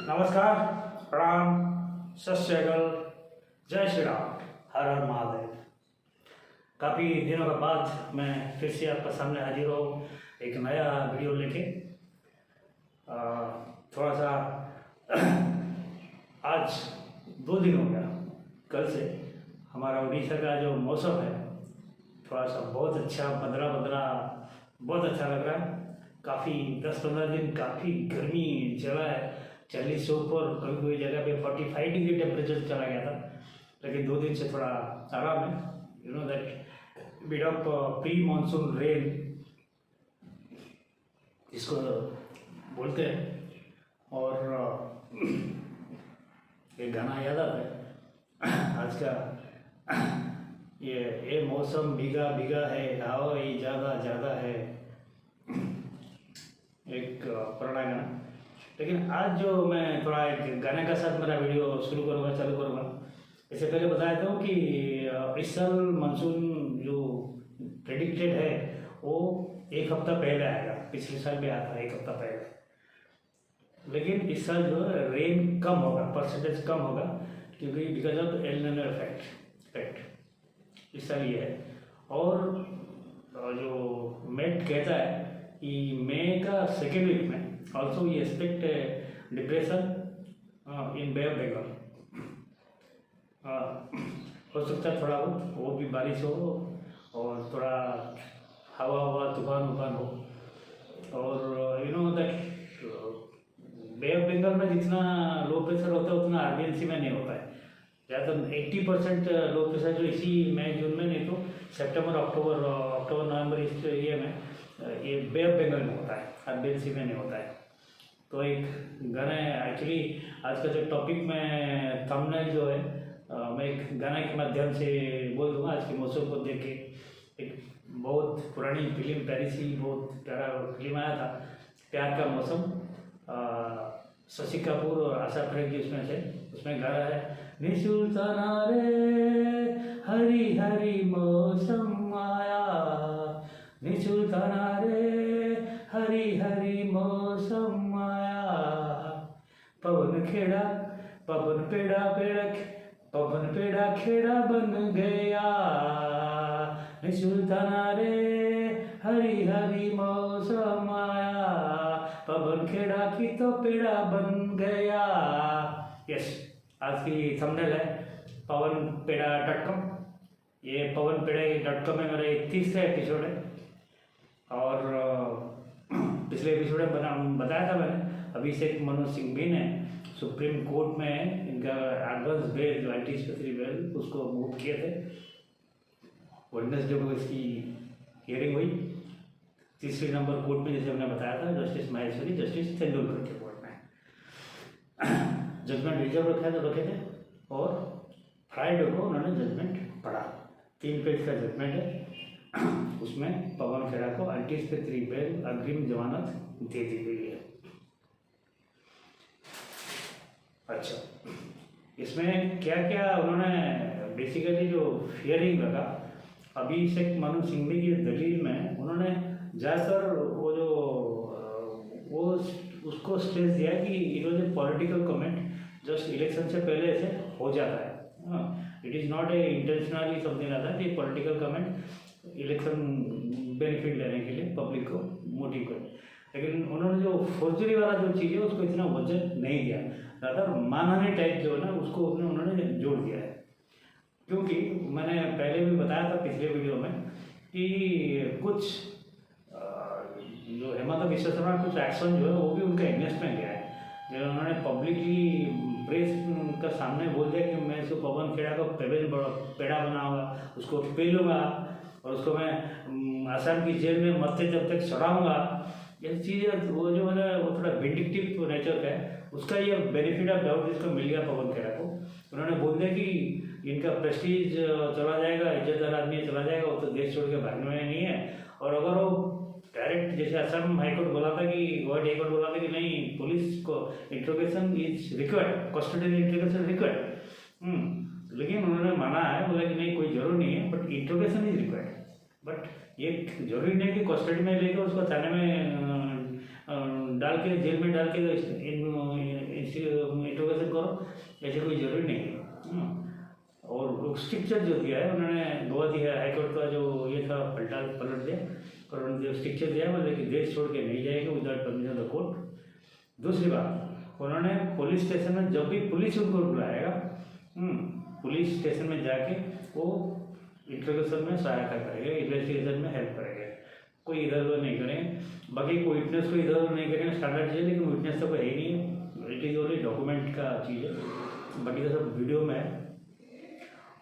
नमस्कार, प्रणाम, सत श्री अकाल, जय श्री राम, हर हर महादेव। काफ़ी दिनों के बाद मैं फिर से आपका सामने हाजिर हूँ एक नया वीडियो लेके। थोड़ा सा आज 2 दिन हो गया, कल से हमारा उड़ीसा का जो मौसम है थोड़ा सा बहुत अच्छा, बदला बदला, बहुत अच्छा लग रहा है। काफ़ी 10-15 दिन काफ़ी गर्मी चला है, 40 से ऊपर, कभी कोई जगह पे 45 डिग्री टेम्परेचर चला गया था। लेकिन 2 दिन से थोड़ा आराम है। You know that bit of pre monsoon rain इसको बोलते हैं। और एक गाना याद आता है आज का, ये मौसम भीगा भीगा है, हवा ही ज़्यादा ज़्यादा है, एक पुराना गाना। लेकिन आज जो मैं थोड़ा एक गाने का साथ मेरा वीडियो चालू करूँगा। इससे पहले बताया था कि इस साल मानसून जो प्रेडिक्टेड है वो 1 हफ्ता पहले आएगा। पिछले साल भी आया था 1 हफ्ता पहले, लेकिन इस साल जो है रेन कम होगा, परसेंटेज कम होगा, क्योंकि because of El Nino effect इस साल ये है। और जो मेट कहता है कि मई का सेकेंड वीक में ऑल्सो ये expect depression in bay of Bengal. हो सकता है थोड़ा बहुत वो भी बारिश हो और थोड़ा हवा तूफान हो। और you know that bay of Bengal में जितना लो प्रेशर होता है उतना आरबीएनसी में नहीं होता है। ज़्यादातर 80% लो प्रेशर जो इसी मई जून में, नहीं तो सितंबर अक्टूबर नवंबर इस ये में ये बे ऑफ बंगाल में होता है, आरबीएनसी में नहीं होता है। तो एक गाना एक्चुअली आज का जो टॉपिक में थंबनेल जो है मैं एक गाने के माध्यम से बोल दूँगा। आज के मौसम को देख के एक बहुत पुरानी फिल्म, पैरिसी बहुत प्यारा फिल्म आया था, प्यार का मौसम, शशि कपूर और आशा प्रेम उसमें थे। उसमें गा रहा है, निशुल्ताना रे हरी हरी मौसम आया, निशुल्ताना रे हरी हरी मौसम आया, पवन पेड़ा खेड़ा बन गया, निशुल्ताना रे हरी हरी मौसम आया, पवन खेड़ा की तो पेड़ा बन गया। यस, आज की थंबनेल है pavanpeda.com। ये pavanpeda.com में मेरा 30वां एपिसोड है। और पिछले एपिसोड में बताया था मैंने, अभिषेक मनु सिंघवी ने सुप्रीम कोर्ट में इनका एडवांस बेल जो एंटीसिपेटरी बेल उसको मूव किए थे। वेडनेसडे को इसकी हियरिंग हुई 3 नंबर कोर्ट में, जैसे हमने बताया था, जस्टिस माहेश्वरी, जस्टिस तेंदुलकर के कोर्ट में। जजमेंट रिजर्व रखे थे और फ्राइडे को उन्होंने जजमेंट पढ़ा। 3 पेज का जजमेंट है। उसमें पवन खेड़ा को एंटीसिपेटरी बेल, अग्रिम जमानत दे दी गई है। अच्छा, इसमें क्या क्या उन्होंने बेसिकली जो हियरिंग लगा, अभिषेक मनु सिंघवी की दलील में उन्होंने ज़्यादातर वो उसको स्ट्रेस दिया कि it was a political comment, just election से पहले से हो जाता है। It is not a intentionally something like that. ये पॉलिटिकल कमेंट इलेक्शन बेनिफिट लेने के लिए पब्लिक को मोटिव कर। लेकिन उन्होंने जो फोर्जरी वाला जो चीज़ है उसको इतना वजन नहीं दिया, ज़्यादा मानहानि टाइप जो है ना उसको उन्होंने जोड़ दिया है। क्योंकि मैंने पहले भी बताया था पिछले वीडियो में कि कुछ जो हेमंत बिश्व शर्मा कुछ एक्शन जो है वो भी उनका अगेंस्ट में गया है। जो उन्होंने पब्लिकली प्रेस का सामने बोल दिया कि मैं इसको पवन खेड़ा को पेड़ा बनाऊंगा, उसको पेलूँगा और उसको मैं आसाम की जेल में मरते जब तक चढ़ाऊँगा। ये चीज़ें वो जो है वो थोड़ा विंडिक्टिव नेचर का है, उसका ये बेनिफिट ऑफ डाउट जिसको मिल गया पवन खेड़ा को। उन्होंने बोल दिया कि इनका प्रेस्टीज चला जाएगा, इज्जतदार आदमी चला जाएगा, वो तो देश छोड़ के भागने में नहीं है। और अगर वो डायरेक्ट, जैसे असम हाईकोर्ट बोला था कि गुवाहाटी हाईकोर्ट बोला था कि नहीं, पुलिस को interrogation is required, custody interrogation required, लेकिन उन्होंने माना है, बोला कि नहीं कोई जरूर नहीं है, but interrogation is required. But ये जरूरी नहीं कि कस्टडी में लेकर उसको थाने में डाल के, जेल में डाल के ऐसे कोई ज़रूरी नहीं है। और स्ट्रिक्चर जो दिया है उन्होंने गोवा दिया, हाईकोर्ट का जो ये था पलट दिया, और उन्होंने जो स्ट्रिक्चर दिया मतलब कि देश छोड़ के नहीं जाएगा without permission of the court. दूसरी बात, उन्होंने पुलिस स्टेशन में जब भी पुलिस उनको बुलाएगा, पुलिस स्टेशन में जाके वो इंट्रोगेशन में सहायता करेंगे, इन्वेस्टिगेशन में हेल्प करेंगे, कोई इधर उधर नहीं करेंगे। बाकी कोई विटनेस को इधर उधर नहीं करेंगे, स्टैंडर्ड चाहिए, लेकिन विटनेस तो है ही नहीं है, इट इज़ ओनली डॉक्यूमेंट का चीज़ है, बाकी तो सब वीडियो में है।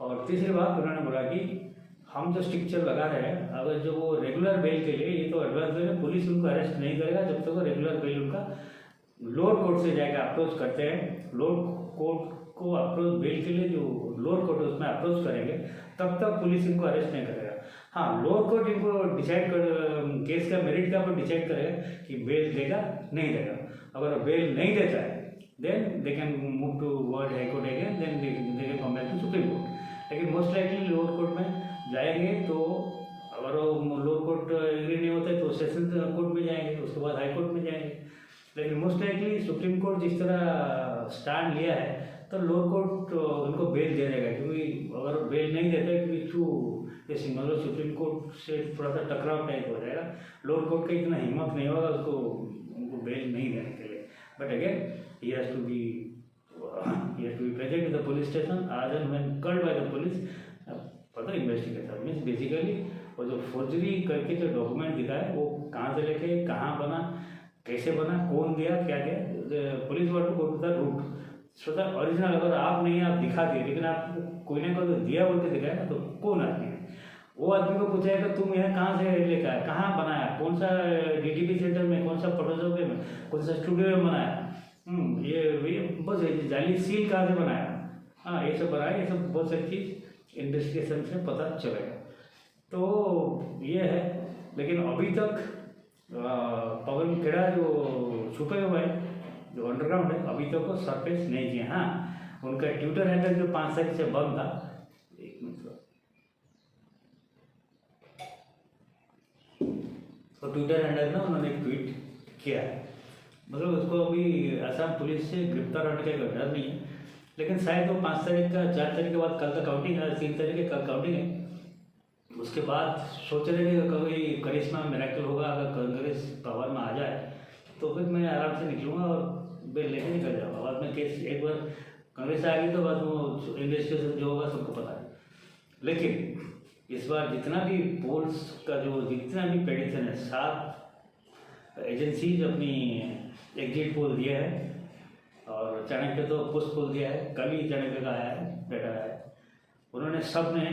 और तीसरी बात उन्होंने बोला कि हम जो स्ट्रिक्चर लगा रहे हैं, अगर जो वो रेगुलर बेल के लिए, ये तो एडवांस बेल है, पुलिस उनको अरेस्ट नहीं करेगा जब तक वो रेगुलर बेल उनका लोअर कोर्ट से जाकर अप्रोच करते हैं। लोअर कोर्ट को अप्रोच बेल के लिए जो लोअर कोर्ट है उसमें अप्रोच करेंगे, तब तक पुलिस इनको अरेस्ट नहीं करेगा। हाँ, लोअर कोर्ट इनको डिसाइड कर, केस का मेरिट का डिसाइड करेगा कि बेल देगा नहीं देगा। अगर बेल नहीं देता है then they can move toward high court again, then they can come back to supreme court. लेकिन मोस्ट लाइकली लोअर कोर्ट में जाएंगे, तो अगर वो लोअर कोर्ट एग्री नहीं होता है तो सेशन कोर्ट में जाएंगे, उसके बाद हाई कोर्ट में जाएंगे। लेकिन मोस्ट लाइकली सुप्रीम कोर्ट जिस तरह स्टैंड लिया है तो लोअर कोर्ट उनको बेल दे देगा, क्योंकि अगर बेल नहीं देता है क्योंकि थ्रू जैसे मतलब सुप्रीम कोर्ट से थोड़ा सा टकराव टाइप हो जाएगा, लोअर कोर्ट का इतना हिम्मत नहीं होगा उसको उनको बेल नहीं देने के लिए। But again he has to be present in the police station as and when called by the police for the investigation। Means basically वो जो फोर्जरी करके जो डॉक्यूमेंट दिखा है वो कहाँ से लेके कहाँ बना, कैसे बना, कौन दिया, क्या दिया, पुलिस वालों को the root so the original. अगर आप नहीं आप दिखा दिए, लेकिन आप कोई ना कोई दिया बोल के दिखाया ना, तो कौन आदमी है वो आदमी को पूछेगा तुम यह कहाँ से लेकर आया, कहाँ बनाया, कौन सा DTP सेंटर में, कौन सा फोटोशॉप में, कौन सा स्टूडियो में बनाया, ये बस जाली सील कहाँ से बनाया, हाँ ये सब बनाया, ये सब बहुत सारी चीज़ इन्वेस्टिगेशन से पता चलेगा। तो ये है, लेकिन अभी तक पवन खेड़ा जो छुपे हुए हैं, जो अंडरग्राउंड है, अभी तक वो सरफेस नहीं किए। हाँ, उनका ट्विटर हैंडल जो 5 तारीख से बंद था, एक मिनट, तो ट्विटर हैंडल ना उन्होंने एक ट्वीट किया है, मतलब उसको अभी असम पुलिस से गिरफ्तार होने का कोई डर नहीं है, लेकिन शायद वो 5 तारीख का, 4 तारीख के बाद कल का काउंटिंग है, 3 तारीख के कल काउंटिंग है, उसके बाद सोच रहे कि कभी करिश्मा मिरेकल होगा, अगर कांग्रेस पावर में आ जाए तो फिर मैं आराम से निकलूँगा और बेल लेके निकल जाऊँगा। बाद में केस एक बार कांग्रेस आ गई तो बाद में इन्वेस्टिगेशन जो होगा सबको पता है। लेकिन इस बार जितना भी पोल्स का जो जितना भी प्रेडिक्शन है, 7 एजेंसीज अपनी एग्जिट पोल दिया है, और चाणक्य तो पोस्ट पोल दिया है, कल ही चाणक्य का आया है डाटा आया है, उन्होंने सब ने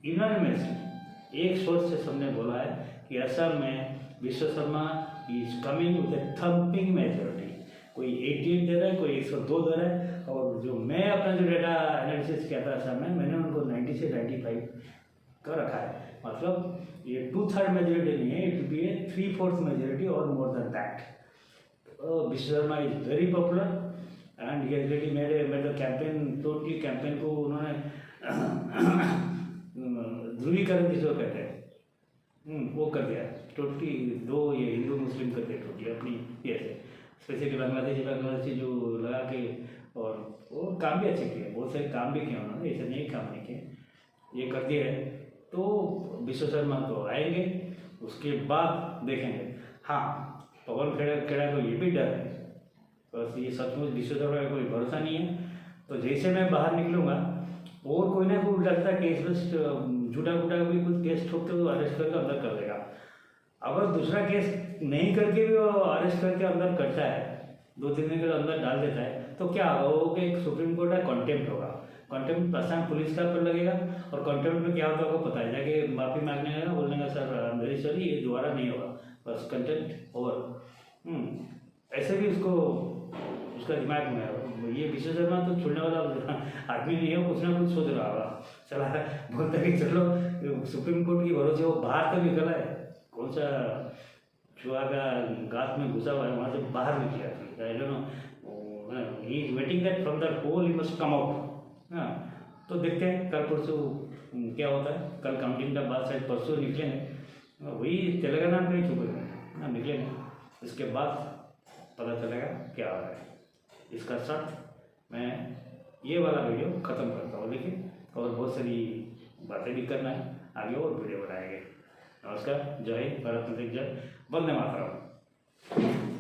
यूनानिमसली एक सोच से सबने बोला है कि असम में विश्व Sharma is coming with A thumping majority. कोई 88 दे रहा है, कोई 102 दे रहा है, और जो मैं अपना जो डेटा एनालिसिस किया था असम में, मैंने उनको 90 से 95 का रखा है। मतलब ये 2/3 मेजॉरिटी नहीं है, it will be A 3/4 majority और मोर देन दैट। विश्व Sharma is very popular and he has really made the campaign, totally campaign को उन्होंने ध्रुवीकरण जिसको कहते हैं वो कर दिया टोटली। दो ये हिंदू मुस्लिम कर दिया टोटली अपनी ये से, स्पेशली बांग्लादेशी जो लगा के, और वो काम भी अच्छे किए, बहुत सारे काम भी किए उन्होंने, ऐसे नहीं काम नहीं किए, ये कर दिए है। तो विश्व शर्मा तो आएंगे, उसके बाद देखेंगे। हाँ, पवन खेड़ा को ये भी डर है, बस ये सचमुच विश्व शर्मा का कोई भरोसा नहीं है। तो जैसे मैं बाहर निकलूँगा और कोई ना कोई उल्टा सीधा केस बस झूठा फूटा भी कुछ केस ठोक के वो अरेस्ट करके अंदर कर देगा। अगर दूसरा केस नहीं करके भी वो अरेस्ट करके अंदर करता है, 2-3 दिन के अंदर डाल देता है, तो क्या होगा, वो कि एक सुप्रीम कोर्ट है कॉन्टेम्प्ट होगा, कॉन्टेम्प्ट असम पुलिस का पर लगेगा, और कॉन्टेम्प्ट में क्या होता होगा पता है, जाके माफ़ी मांगने का बोलने का सर वेरी सॉरी ये दोबारा नहीं होगा, बस कंटेम्प्ट ओवर। ऐसे भी उसका दिमाग में है। ये विश्व शर्मा तो छोड़ने वाला आदमी नहीं है, कुछ ना कुछ सोच रहा होगा, चला बोलता कि चलो सुप्रीम कोर्ट की भरोसे वो बाहर तक निकला है, कौन सा चूहा का गात में घुसा हुआ है वहाँ से बाहर निकला, I don't know, he is waiting that from that hole he must come out. हाँ, तो देखते हैं कल परसों क्या होता है। कल काउंटिंग का बाद शायद परसों निकलेंगे, वही तेलंगाना में ही छुपेंगे, हाँ निकलेंगे, इसके बाद पता चलेगा क्या हो रहा है। इसका शर्त मैं ये वाला वीडियो ख़त्म करता हूँ, लेकिन और बहुत सारी बातें भी करना है, आगे और वीडियो बनाएंगे। नमस्कार, जय हिंद, भारत माता की जय, वंदे मातरम।